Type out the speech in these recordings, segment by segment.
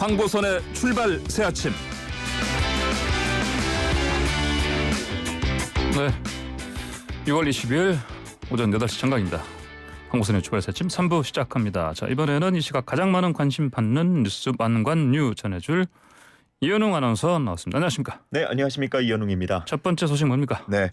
황보선의 출발 새 아침. 네, 6월 20일 오전 8시 정각입니다. 황보선의 출발 새 아침 3부 시작합니다. 자, 이번에는 이 시각 가장 많은 관심 받는 뉴스 만관뉴 전해줄 이현웅 아나운서 나왔습니다. 안녕하십니까? 네, 안녕하십니까, 이현웅입니다. 첫 번째 소식 뭡니까? 네,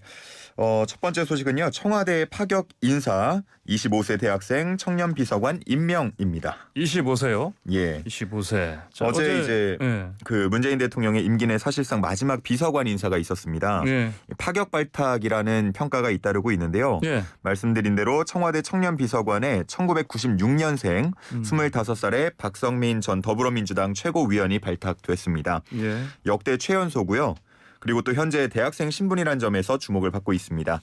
첫 번째 소식은요, 청와대 파격 인사 25세 대학생 청년 비서관 임명입니다. 25세요? 예. 25세. 자, 어제 이제 예. 그 문재인 대통령의 임기 내 사실상 마지막 비서관 인사가 있었습니다. 예. 파격 발탁이라는 평가가 잇따르고 있는데요. 예. 말씀드린 대로 청와대 청년 비서관에 1996년생 25살의 박성민 전 더불어민주당 최고위원이 발탁됐습니다. 예. 역대 최연소고요. 그리고 또 현재 대학생 신분이란 점에서 주목을 받고 있습니다.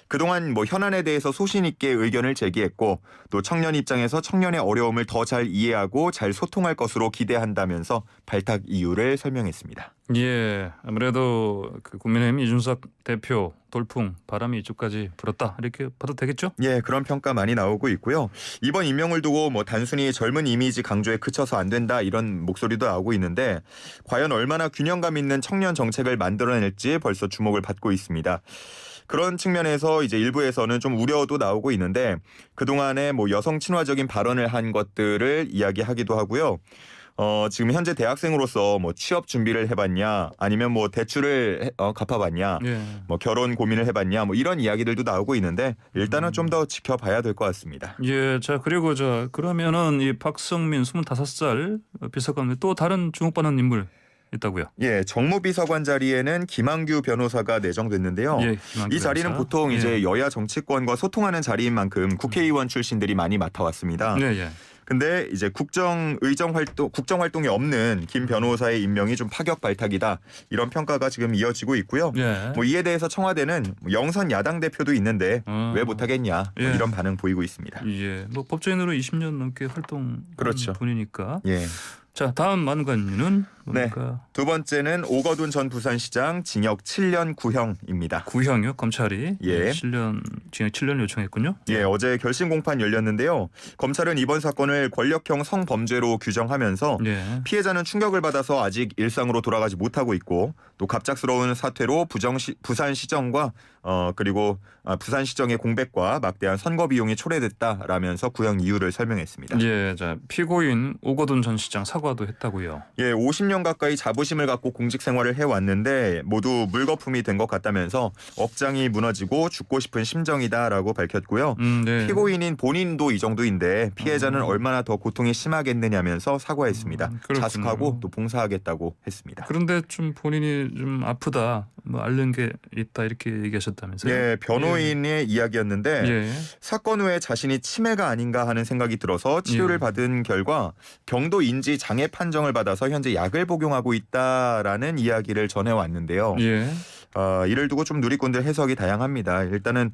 그동안 현안에 대해서 소신 있게 의견을 제기했고 또 청년 입장에서 청년의 어려움을 더 잘 이해하고 잘 소통할 것으로 기대한다면서 발탁 이유를 설명했습니다. 예, 아무래도 그 국민의힘 이준석 대표 돌풍 바람이 이쪽까지 불었다 이렇게 봐도 되겠죠? 예, 그런 평가 많이 나오고 있고요. 이번 임명을 두고 단순히 젊은 이미지 강조에 그쳐서 안 된다 이런 목소리도 나오고 있는데 과연 얼마나 균형감 있는 청년 정책을 만들어낼지 벌써 주목을 받고 있습니다. 그런 측면에서 이제 일부에서는 좀 우려도 나오고 있는데 그동안에 여성 친화적인 발언을 한 것들을 이야기하기도 하고요. 지금 현재 대학생으로서 취업 준비를 해봤냐 아니면 대출을 갚아봤냐 예. 결혼 고민을 해봤냐 이런 이야기들도 나오고 있는데 일단은 좀 더 지켜봐야 될 것 같습니다. 예, 자 그리고 그러면은 이 박성민 25살 비서관 또 다른 주목받는 인물 있다고요? 예, 정무비서관 자리에는 김한규 변호사가 내정됐는데요. 예, 이 자리는 변호사. 보통 예. 이제 여야 정치권과 소통하는 자리인 만큼 국회의원 출신들이 많이 맡아왔습니다. 예, 예. 근데 이제 국정 활동이 없는 김 변호사의 임명이 좀 파격 발탁이다 이런 평가가 지금 이어지고 있고요. 예. 이에 대해서 청와대는 영선 야당 대표도 있는데 왜 못하겠냐 예. 이런 반응 보이고 있습니다. 예, 법조인으로 20년 넘게 활동한 그렇죠. 분이니까. 예. 자, 다음 만관유는 네. 뭡니까? 두 번째는 오거돈 전 부산시장 징역 7년 구형입니다. 구형이요? 검찰이 예. 7년 징역 7년 요청했군요. 예, 어제 결심 공판 열렸는데요. 검찰은 이번 사건을 권력형 성범죄로 규정하면서 예. 피해자는 충격을 받아서 아직 일상으로 돌아가지 못하고 있고 또 갑작스러운 사퇴로 부산시정과 그리고 부산시정의 공백과 막대한 선거 비용이 초래됐다라면서 구형 이유를 설명했습니다. 예, 자 피고인 오거돈 전 시장 사과도 했다고요. 예, 50년 가까이 자부심을 갖고 공직 생활을 해왔는데 모두 물거품이 된 것 같다면서 억장이 무너지고 죽고 싶은 심정이다라고 밝혔고요. 네. 피고인인 본인도 이 정도인데 피해자는 얼마나 더 고통이 심하겠느냐면서 사과했습니다. 그렇군요. 자숙하고 또 봉사하겠다고 했습니다. 그런데 좀 본인이 좀 아프다, 앓는 게 있다 이렇게 얘기하셨다면서요? 예, 변호인의 이야기였는데 예. 사건 후에 자신이 치매가 아닌가 하는 생각이 들어서 치료를 예. 받은 결과 경도 인지 장애 판정을 받아서 현재 약을 복용하고 있다라는 이야기를 전해왔는데요. 예. 이를 두고 좀 누리꾼들 해석이 다양합니다. 일단은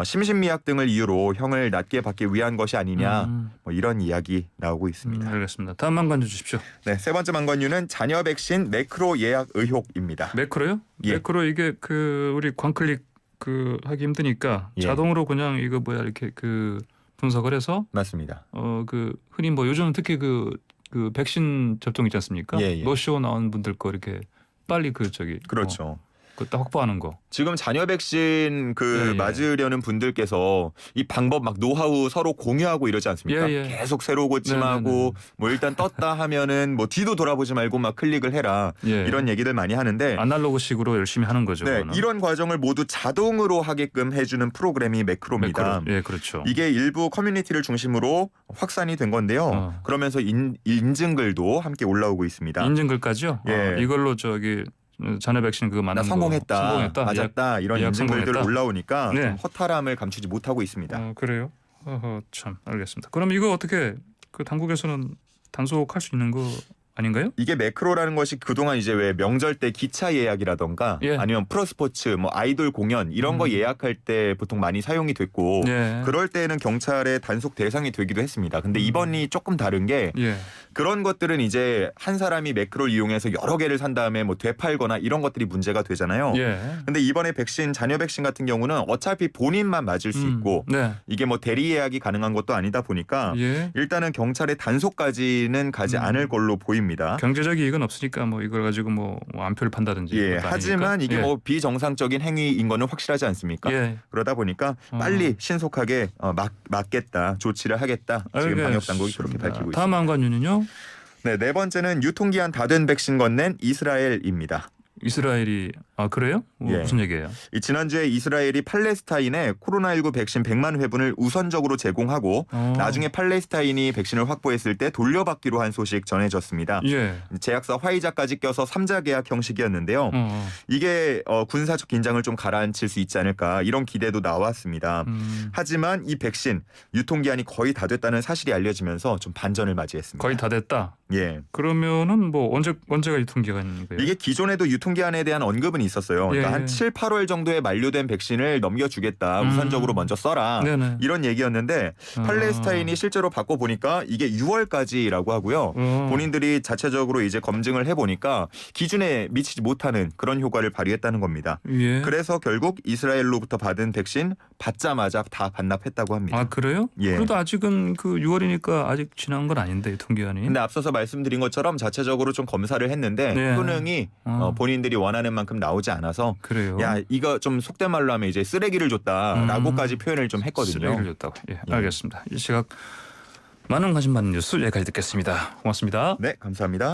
심신미약 등을 이유로 형을 낮게 받기 위한 것이 아니냐 이런 이야기 나오고 있습니다. 알겠습니다. 다음 만관주 주십시오. 네, 세 번째 만관유는 자녀 백신 매크로 예약 의혹입니다. 매크로요? 예. 매크로 이게 우리 광클릭 하기 힘드니까 예. 자동으로 그냥 이거 이렇게 분석을 해서 맞습니다. 흔히 요즘 특히 그 백신 접종 있지 않습니까? 예, 예. 노쇼 나온 분들 거 이렇게 빨리 그렇죠. 그딱 확보하는 거. 지금 자녀 백신 예, 예. 맞으려는 분들께서 이 방법 노하우 서로 공유하고 이러지 않습니까? 예, 예. 계속 새로 고침하고 일단 떴다 하면은 뒤도 돌아보지 말고 클릭을 해라 예. 이런 얘기들 많이 하는데 아날로그식으로 열심히 하는 거죠. 네, 그거는. 이런 과정을 모두 자동으로 하게끔 해주는 프로그램이 매크로입니다. 매크로. 예, 그렇죠. 이게 일부 커뮤니티를 중심으로 확산이 된 건데요. 그러면서 인증글도 함께 올라오고 있습니다. 인증글까지요? 예. 이걸로 자녀 백신 그거 맞는 나 성공했다, 맞았다 이런 예약 인증글들 성공했다. 올라오니까 네. 좀 허탈함을 감추지 못하고 있습니다. 그래요? 참 알겠습니다. 그럼 이거 어떻게 당국에서는 단속할 수 있는 거 아닌가요? 이게 매크로라는 것이 그동안 이제 왜 명절 때 기차 예약이라던가 예. 아니면 프로스포츠 아이돌 공연 이런 거 예약할 때 보통 많이 사용이 됐고 예. 그럴 때는 경찰의 단속 대상이 되기도 했습니다. 근데 이번이 조금 다른 게 예. 그런 것들은 이제 한 사람이 매크로를 이용해서 여러 개를 산 다음에 되팔거나 이런 것들이 문제가 되잖아요. 예. 근데 이번에 자녀 백신 같은 경우는 어차피 본인만 맞을 수 있고 네. 이게 대리 예약이 가능한 것도 아니다 보니까 예. 일단은 경찰의 단속까지는 가지 않을 걸로 보입니다. 중입니다. 경제적 이익은 없으니까 뭐 이걸 가지고 뭐 안표를 판다든지. 예, 그것도 하지만 아니니까. 이게 예. 뭐 비정상적인 행위인 거는 확실하지 않습니까? 예. 그러다 보니까 빨리 신속하게 막겠다, 조치를 하겠다. 지금 방역 당국이 그렇게 밝히고 있습니다. 다음 안관유는요? 네, 네 번째는 유통기한 다 된 백신 건넨 이스라엘입니다. 이스라엘이 그래요? 예. 무슨 얘기예요? 이 지난주에 이스라엘이 팔레스타인에 코로나19 백신 100만 회분을 우선적으로 제공하고 나중에 팔레스타인이 백신을 확보했을 때 돌려받기로 한 소식 전해졌습니다. 예. 제약사 화이자까지 껴서 3자 계약 형식이었는데요. 이게 군사적 긴장을 좀 가라앉힐 수 있지 않을까 이런 기대도 나왔습니다. 하지만 이 백신 유통기한이 거의 다 됐다는 사실이 알려지면서 좀 반전을 맞이했습니다. 거의 다 됐다. 예. 그러면은 뭐 언제가 유통기간인가요? 이게 기존에도 유통기한에 대한 언급은 있었어요. 그러니까 예. 한 7, 8월 정도에 만료된 백신을 넘겨주겠다. 우선적으로 먼저 써라. 네네. 이런 얘기였는데 팔레스타인이 실제로 바꿔보니까 이게 6월까지라고 하고요. 본인들이 자체적으로 이제 검증을 해보니까 기준에 미치지 못하는 그런 효과를 발휘했다는 겁니다. 예. 그래서 결국 이스라엘로부터 받은 백신 받자마자 다 반납했다고 합니다. 아 그래요? 예. 그래도 아직은 그 6월이니까 아직 지난 건 아닌데 유통기한이. 근데 앞서서 말씀드린 것처럼 자체적으로 좀 검사를 했는데 네. 효능이 본인들이 원하는 만큼 나오지 않아서 그래요. 야 이거 좀 속된 말로 하면 이제 쓰레기를 줬다라고까지 표현을 좀 했거든요. 쓰레기를 줬다고. 예, 예. 알겠습니다. 이 시각 많은 관심 받는 뉴스 여기까지 듣겠습니다. 고맙습니다. 네, 감사합니다.